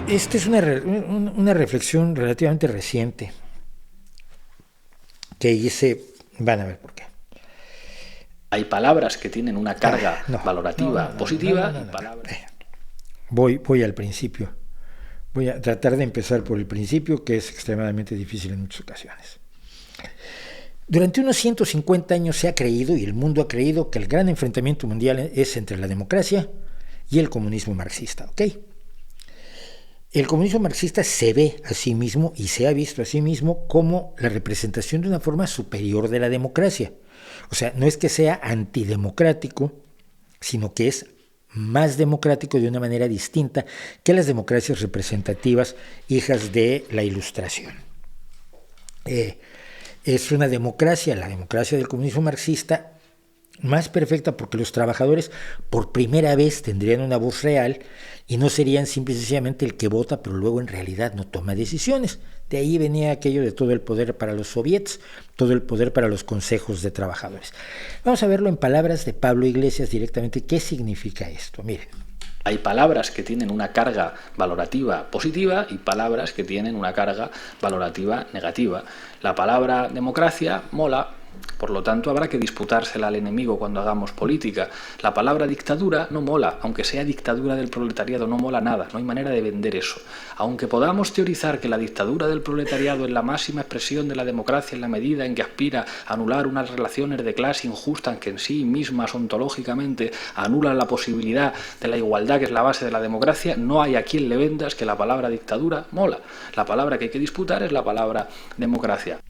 Esta es una reflexión relativamente reciente que hice, van a ver por qué. Hay palabras que tienen una carga No, valorativa positiva y palabras... Voy al principio. Voy a tratar de empezar por el principio, que es extremadamente difícil en muchas ocasiones. Durante unos 150 años se ha creído, y el mundo ha creído, que el gran enfrentamiento mundial es entre la democracia y el comunismo marxista, ¿ok? El comunismo marxista se ve a sí mismo y se ha visto a sí mismo como la representación de una forma superior de la democracia. O sea, no es que sea antidemocrático, sino que es más democrático de una manera distinta que las democracias representativas hijas de la Ilustración. Es una democracia, la democracia del comunismo marxista, más perfecta porque los trabajadores por primera vez tendrían una voz real y no serían simple y sencillamente el que vota, pero luego en realidad no toma decisiones. De ahí venía aquello de todo el poder para los soviets, todo el poder para los consejos de trabajadores. Vamos a verlo en palabras de Pablo Iglesias directamente. ¿Qué significa esto? Miren. Hay palabras que tienen una carga valorativa positiva y palabras que tienen una carga valorativa negativa. La palabra democracia mola, por lo tanto habrá que disputársela al enemigo cuando hagamos política. La palabra dictadura no mola, aunque sea dictadura del proletariado, no mola nada, no hay manera de vender eso. Aunque podamos teorizar que la dictadura del proletariado es la máxima expresión de la democracia en la medida en que aspira a anular unas relaciones de clase injustas que en sí mismas ontológicamente anulan la posibilidad de la igualdad que es la base de la democracia, no hay a quien le vendas que la palabra dictadura mola. La palabra que hay que disputar es la palabra democracia.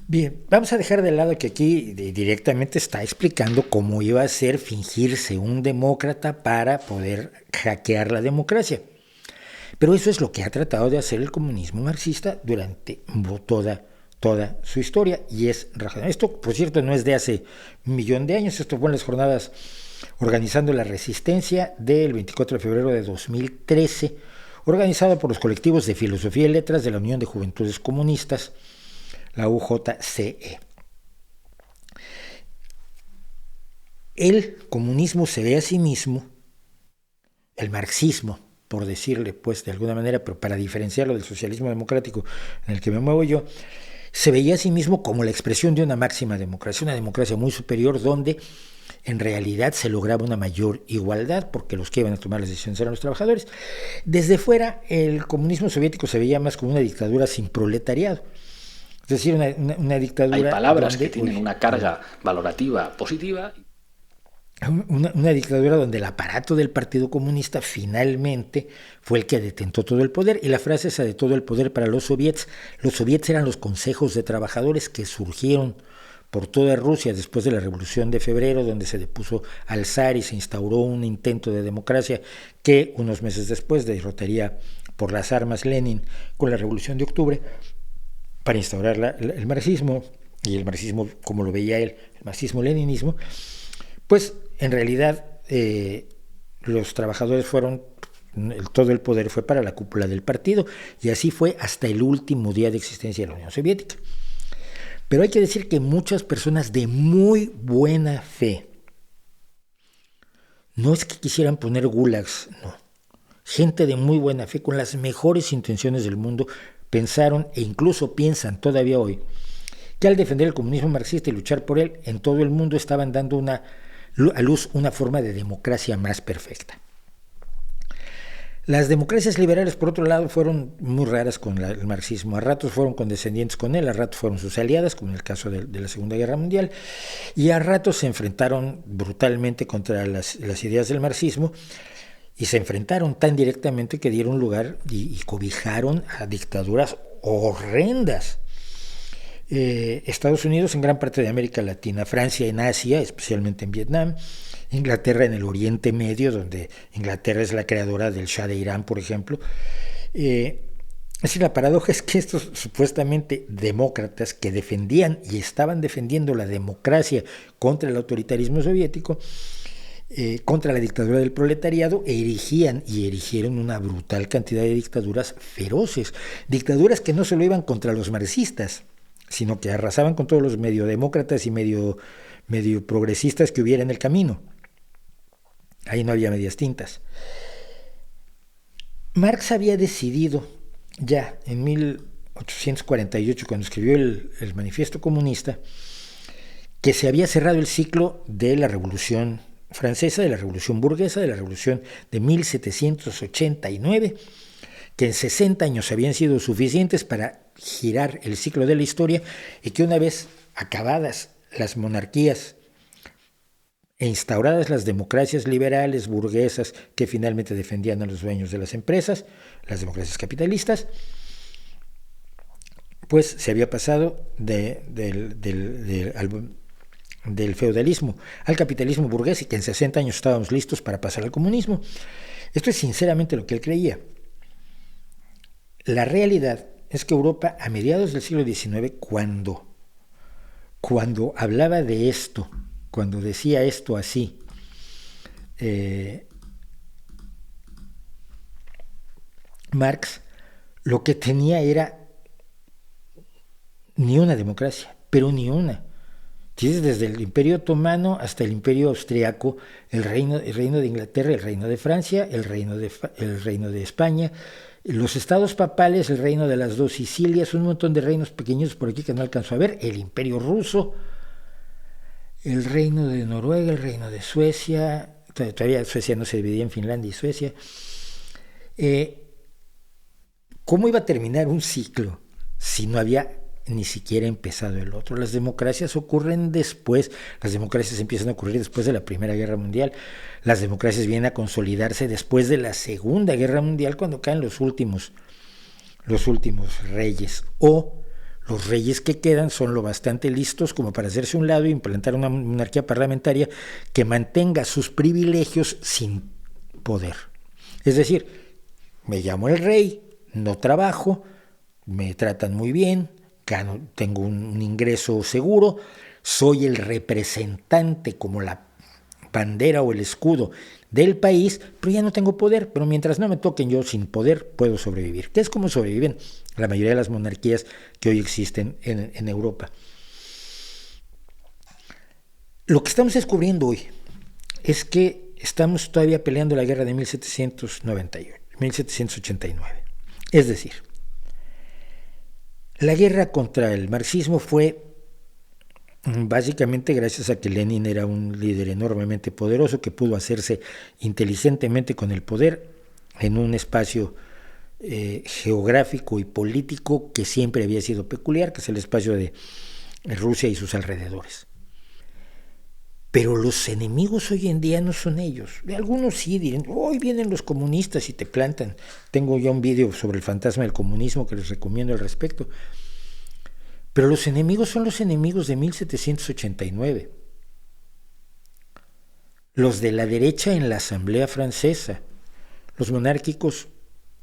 Bien, vamos a dejar de lado que aquí directamente está explicando cómo iba a ser fingirse un demócrata para poder hackear la democracia. Pero eso es lo que ha tratado de hacer el comunismo marxista durante toda su historia y es razonable. Esto, por cierto, no es de hace 1.000.000 de años, esto fue en las jornadas organizando la resistencia del 24 de febrero de 2013, organizado por los colectivos de Filosofía y Letras de la Unión de Juventudes Comunistas, la UJCE. El comunismo se ve a sí mismo, el marxismo, por decirle pues de alguna manera, pero para diferenciarlo del socialismo democrático en el que me muevo yo, se veía a sí mismo como la expresión de una máxima democracia, una democracia muy superior donde en realidad se lograba una mayor igualdad porque los que iban a tomar las decisiones eran los trabajadores. Desde fuera, el comunismo soviético se veía más como una dictadura sin proletariado. Es decir, una dictadura... Hay palabras donde, que tienen una carga valorativa positiva. Una dictadura donde el aparato del Partido Comunista finalmente fue el que detentó todo el poder. Y la frase esa de todo el poder para los soviets eran los consejos de trabajadores que surgieron por toda Rusia después de la Revolución de Febrero, donde se depuso al zar y se instauró un intento de democracia que unos meses después derrotaría por las armas Lenin con la Revolución de Octubre, para instaurar el marxismo, y el marxismo como lo veía él, el marxismo-leninismo, pues en realidad los trabajadores todo el poder fue para la cúpula del partido, y así fue hasta el último día de existencia de la Unión Soviética. Pero hay que decir que muchas personas de muy buena fe, no es que quisieran poner gulags, no, gente de muy buena fe, con las mejores intenciones del mundo, pensaron e incluso piensan todavía hoy que al defender el comunismo marxista y luchar por él, en todo el mundo estaban dando a luz una forma de democracia más perfecta. Las democracias liberales, por otro lado, fueron muy raras con el marxismo. A ratos fueron condescendientes con él, a ratos fueron sus aliadas, como en el caso de la Segunda Guerra Mundial, y a ratos se enfrentaron brutalmente contra las ideas del marxismo, y se enfrentaron tan directamente que dieron lugar y cobijaron a dictaduras horrendas. Estados Unidos en gran parte de América Latina, Francia en Asia, especialmente en Vietnam, Inglaterra en el Oriente Medio, donde Inglaterra es la creadora del Shah de Irán, por ejemplo. Es decir, la paradoja es que estos supuestamente demócratas que defendían y estaban defendiendo la democracia contra el autoritarismo soviético, contra la dictadura del proletariado, erigieron una brutal cantidad de dictaduras feroces, dictaduras que no solo iban contra los marxistas, sino que arrasaban con todos los medio demócratas y medio progresistas que hubiera en el camino. Ahí no había medias tintas. Marx había decidido ya en 1848, cuando escribió el Manifiesto Comunista, que se había cerrado el ciclo de la Revolución Francesa, de la Revolución Burguesa, de la Revolución de 1789, que en 60 años habían sido suficientes para girar el ciclo de la historia, y que una vez acabadas las monarquías e instauradas las democracias liberales burguesas que finalmente defendían a los dueños de las empresas, las democracias capitalistas, pues se había pasado del feudalismo al capitalismo burgués, y que en 60 años estábamos listos para pasar al comunismo. Esto es sinceramente lo que él creía. La realidad es que Europa, a mediados del siglo XIX, cuando hablaba de esto, cuando decía esto así, Marx lo que tenía era ni una democracia, pero ni una. Tienes desde el Imperio Otomano hasta el Imperio Austriaco, el reino de Inglaterra, el reino de Francia, el reino de España, los estados papales, el reino de las dos Sicilias, un montón de reinos pequeños por aquí que no alcanzo a ver, el Imperio Ruso, el reino de Noruega, el reino de Suecia, todavía Suecia no se dividía en Finlandia y Suecia. ¿Cómo iba a terminar un ciclo si no había ni siquiera empezado el otro? Las democracias ocurren después, las democracias empiezan a ocurrir después de la Primera Guerra Mundial, las democracias vienen a consolidarse después de la Segunda Guerra Mundial, cuando caen los últimos reyes, o los reyes que quedan son lo bastante listos como para hacerse a un lado e implantar una monarquía parlamentaria que mantenga sus privilegios sin poder. Es decir, me llamo el rey, no trabajo, me tratan muy bien, tengo un ingreso seguro, soy el representante como la bandera o el escudo del país, pero ya no tengo poder, pero mientras no me toquen yo sin poder puedo sobrevivir, que es como sobreviven la mayoría de las monarquías que hoy existen en Europa. Lo que estamos descubriendo hoy es que estamos todavía peleando la guerra de 1789. Es decir, la guerra contra el marxismo fue básicamente gracias a que Lenin era un líder enormemente poderoso que pudo hacerse inteligentemente con el poder en un espacio geográfico y político que siempre había sido peculiar, que es el espacio de Rusia y sus alrededores. Pero los enemigos hoy en día no son ellos. Algunos sí dirán, hoy vienen los comunistas y te plantan. Tengo ya un video sobre el fantasma del comunismo que les recomiendo al respecto. Pero los enemigos son los enemigos de 1789. Los de la derecha en la Asamblea Francesa, los monárquicos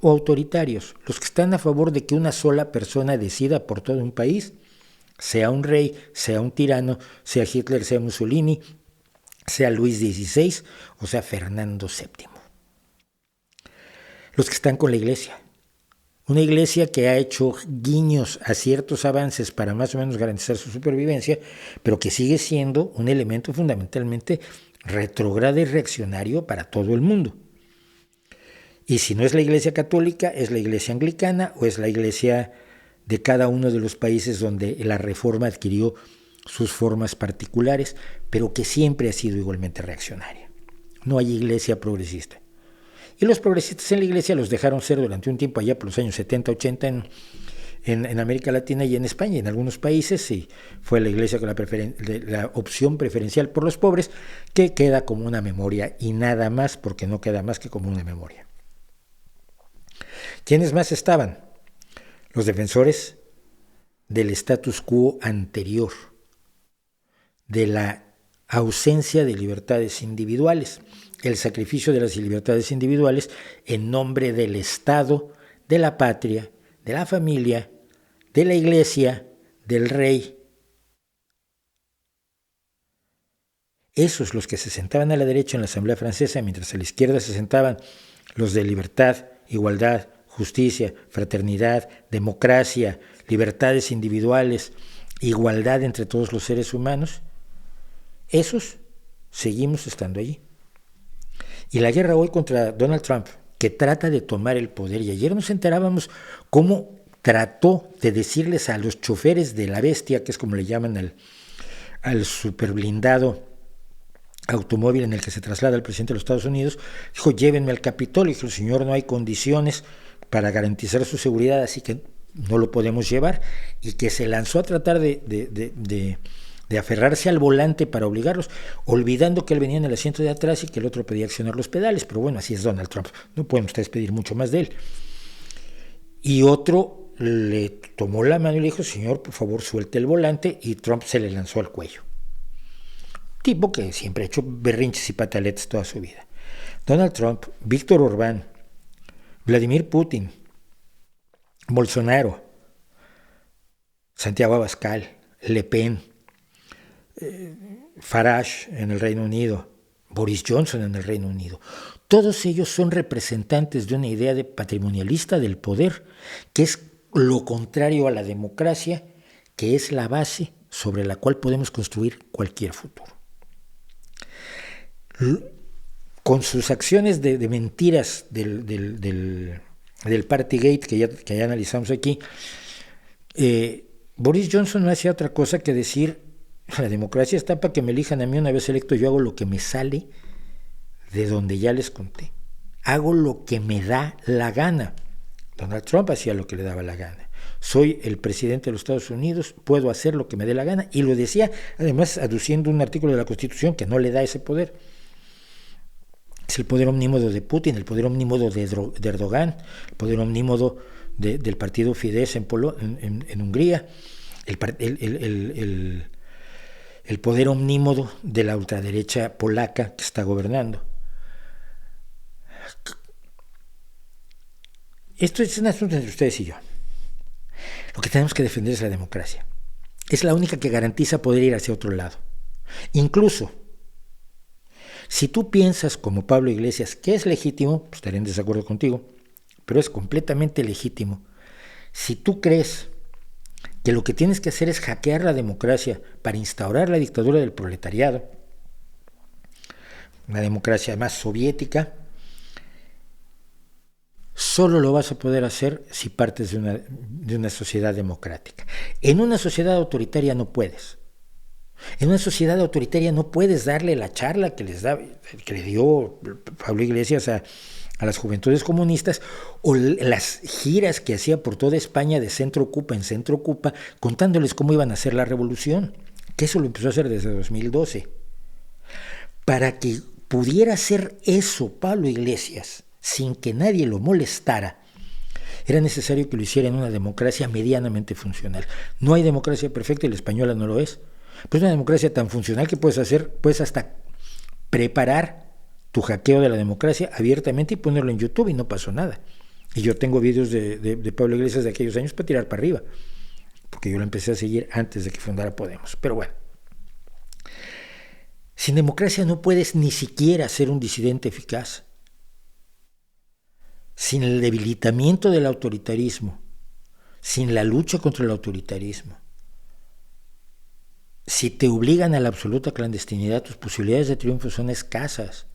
o autoritarios, los que están a favor de que una sola persona decida por todo un país, sea un rey, sea un tirano, sea Hitler, sea Mussolini, sea Luis XVI o sea Fernando VII. Los que están con la Iglesia. Una iglesia que ha hecho guiños a ciertos avances para más o menos garantizar su supervivencia, pero que sigue siendo un elemento fundamentalmente retrógrado y reaccionario para todo el mundo. Y si no es la Iglesia católica, es la Iglesia anglicana o es la Iglesia de cada uno de los países donde la Reforma adquirió sus formas particulares, pero que siempre ha sido igualmente reaccionaria. No hay iglesia progresista. Y los progresistas en la iglesia los dejaron ser durante un tiempo allá por los años 70, 80 en América Latina y en España y en algunos países, y fue la iglesia con la opción preferencial por los pobres, que queda como una memoria y nada más, porque no queda más que como una memoria. ¿Quiénes más estaban? Los defensores del status quo anterior, de la ausencia de libertades individuales, el sacrificio de las libertades individuales en nombre del Estado, de la patria, de la familia, de la iglesia, del rey. Esos los que se sentaban a la derecha en la Asamblea Francesa, mientras a la izquierda se sentaban los de libertad, igualdad, justicia, fraternidad, democracia, libertades individuales, igualdad entre todos los seres humanos, esos seguimos estando allí. Y la guerra hoy contra Donald Trump que trata de tomar el poder. Y ayer nos enterábamos cómo trató de decirles a los choferes de la bestia, que es como le llaman al superblindado automóvil en el que se traslada el presidente de los Estados Unidos, dijo, llévenme al Capitolio. Dijo, señor, no hay condiciones para garantizar su seguridad, así que no lo podemos llevar, y que se lanzó a tratar de aferrarse al volante para obligarlos, olvidando que él venía en el asiento de atrás y que el otro pedía accionar los pedales. Pero bueno, así es Donald Trump, no pueden ustedes pedir mucho más de él. Y otro le tomó la mano y le dijo, señor, por favor, suelte el volante, y Trump se le lanzó al cuello. Tipo que siempre ha hecho berrinches y pataletas toda su vida. Donald Trump, Víctor Orbán, Vladimir Putin, Bolsonaro, Santiago Abascal, Le Pen, Farage en el Reino Unido, Boris Johnson en el Reino Unido, todos ellos son representantes de una idea patrimonialista del poder, que es lo contrario a la democracia, que es la base sobre la cual podemos construir cualquier futuro. Con sus acciones de mentiras del Partygate que ya analizamos aquí, Boris Johnson no hacía otra cosa que decir, la democracia está para que me elijan a mí, una vez electo yo hago lo que me sale de donde ya les conté, hago lo que me da la gana. Donald Trump hacía lo que le daba la gana. Soy el presidente de los Estados Unidos, puedo hacer lo que me dé la gana, y lo decía además aduciendo un artículo de la Constitución que no le da ese poder. Es el poder omnímodo de Putin, el poder omnímodo de Erdogan, el poder omnímodo del partido Fidesz en Hungría, el poder omnímodo de la ultraderecha polaca que está gobernando. Esto es un asunto entre ustedes y yo. Lo que tenemos que defender es la democracia. Es la única que garantiza poder ir hacia otro lado. Incluso, si tú piensas como Pablo Iglesias, que es legítimo, pues estaré en desacuerdo contigo, pero es completamente legítimo. Si tú crees que lo que tienes que hacer es hackear la democracia para instaurar la dictadura del proletariado, una democracia más soviética, solo lo vas a poder hacer si partes de una sociedad democrática. En una sociedad autoritaria no puedes. En una sociedad autoritaria no puedes darle la charla que le dio Pablo Iglesias a las juventudes comunistas, o las giras que hacía por toda España de Centro Ocupa en Centro Ocupa, contándoles cómo iban a hacer la revolución, que eso lo empezó a hacer desde 2012. Para que pudiera hacer eso Pablo Iglesias sin que nadie lo molestara, era necesario que lo hiciera en una democracia medianamente funcional. No hay democracia perfecta y la española no lo es. Pero es una democracia tan funcional que puedes hasta preparar tu hackeo de la democracia abiertamente y ponerlo en YouTube y no pasó nada. Y yo tengo vídeos de Pablo Iglesias de aquellos años para tirar para arriba, porque yo lo empecé a seguir antes de que fundara Podemos. Pero bueno, sin democracia no puedes ni siquiera ser un disidente eficaz. Sin el debilitamiento del autoritarismo, sin la lucha contra el autoritarismo, si te obligan a la absoluta clandestinidad, tus posibilidades de triunfo son escasas.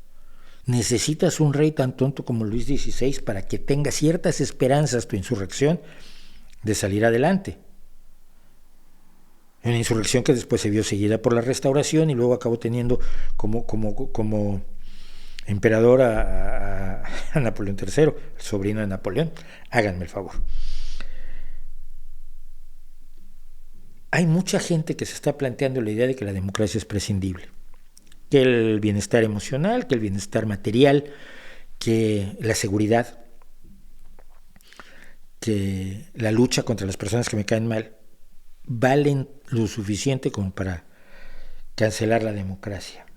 Necesitas un rey tan tonto como Luis XVI para que tenga ciertas esperanzas tu insurrección de salir adelante. Una insurrección que después se vio seguida por la Restauración y luego acabó teniendo como emperador a Napoleón III, el sobrino de Napoleón. Háganme el favor. Hay mucha gente que se está planteando la idea de que la democracia es prescindible, que el bienestar emocional, que el bienestar material, que la seguridad, que la lucha contra las personas que me caen mal, valen lo suficiente como para cancelar la democracia.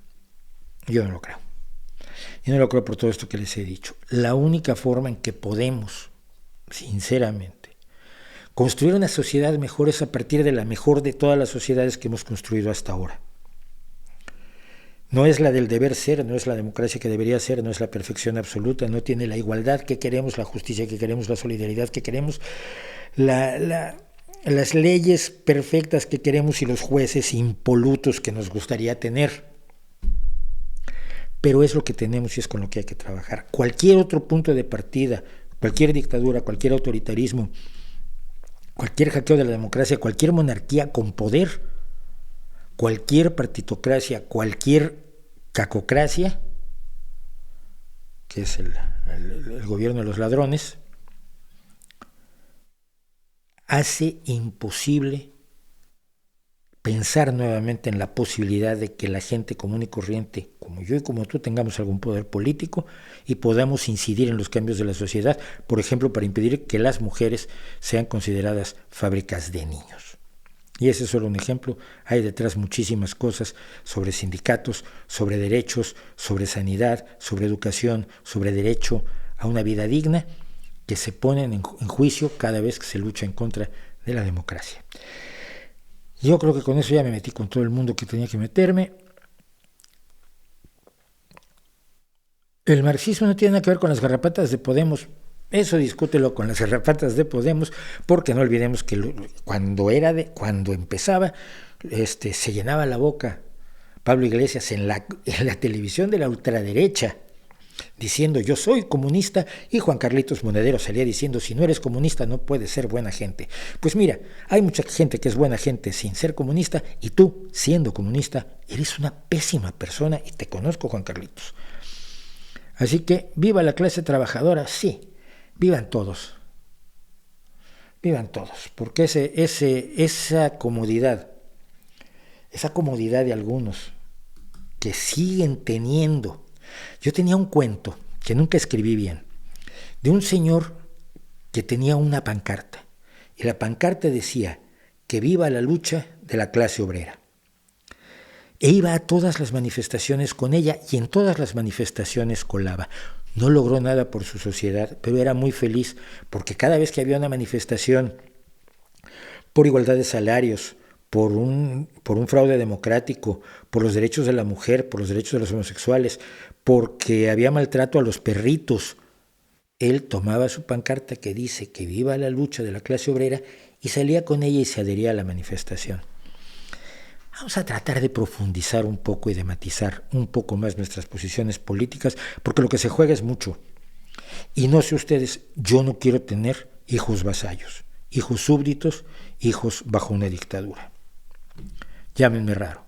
Yo no lo creo. Yo no lo creo por todo esto que les he dicho. La única forma en que podemos, sinceramente, construir una sociedad mejor es a partir de la mejor de todas las sociedades que hemos construido hasta ahora. No es la del deber ser, no es la democracia que debería ser, no es la perfección absoluta, no tiene la igualdad que queremos, la justicia que queremos, la solidaridad que queremos, las leyes perfectas que queremos y los jueces impolutos que nos gustaría tener. pero es lo que tenemos y es con lo que hay que trabajar. Cualquier otro punto de partida, cualquier dictadura, cualquier autoritarismo, cualquier hackeo de la democracia, cualquier monarquía con poder, cualquier partitocracia, cualquier cacocracia, que es el gobierno de los ladrones, hace imposible pensar nuevamente en la posibilidad de que la gente común y corriente, como yo y como tú, tengamos algún poder político y podamos incidir en los cambios de la sociedad, por ejemplo, para impedir que las mujeres sean consideradas fábricas de niños. Y ese es solo un ejemplo. Hay detrás muchísimas cosas sobre sindicatos, sobre derechos, sobre sanidad, sobre educación, sobre derecho a una vida digna, que se ponen en juicio cada vez que se lucha en contra de la democracia. Yo creo que con eso ya me metí con todo el mundo que tenía que meterme. El marxismo no tiene nada que ver con las garrapatas de Podemos. Eso discútelo con las garrapatas de Podemos, porque no olvidemos que cuando empezaba, se llenaba la boca Pablo Iglesias en la televisión de la ultraderecha, diciendo yo soy comunista, y Juan Carlitos Monedero salía diciendo si no eres comunista no puedes ser buena gente. Pues mira, hay mucha gente que es buena gente sin ser comunista, y tú, siendo comunista, eres una pésima persona, y te conozco, Juan Carlitos. Así que viva la clase trabajadora, sí, vivan todos, porque esa comodidad de algunos que siguen teniendo. Yo tenía un cuento que nunca escribí bien, de un señor que tenía una pancarta, y la pancarta decía que viva la lucha de la clase obrera. E iba a todas las manifestaciones con ella, y en todas las manifestaciones colaba. No logró nada por su sociedad, pero era muy feliz, porque cada vez que había una manifestación por igualdad de salarios, por un fraude democrático, por los derechos de la mujer, por los derechos de los homosexuales, porque había maltrato a los perritos, él tomaba su pancarta que dice que viva la lucha de la clase obrera y salía con ella y se adhería a la manifestación. Vamos a tratar de profundizar un poco y de matizar un poco más nuestras posiciones políticas, porque lo que se juega es mucho. Y no sé ustedes, yo no quiero tener hijos vasallos, hijos súbditos, hijos bajo una dictadura. Llámenme raro.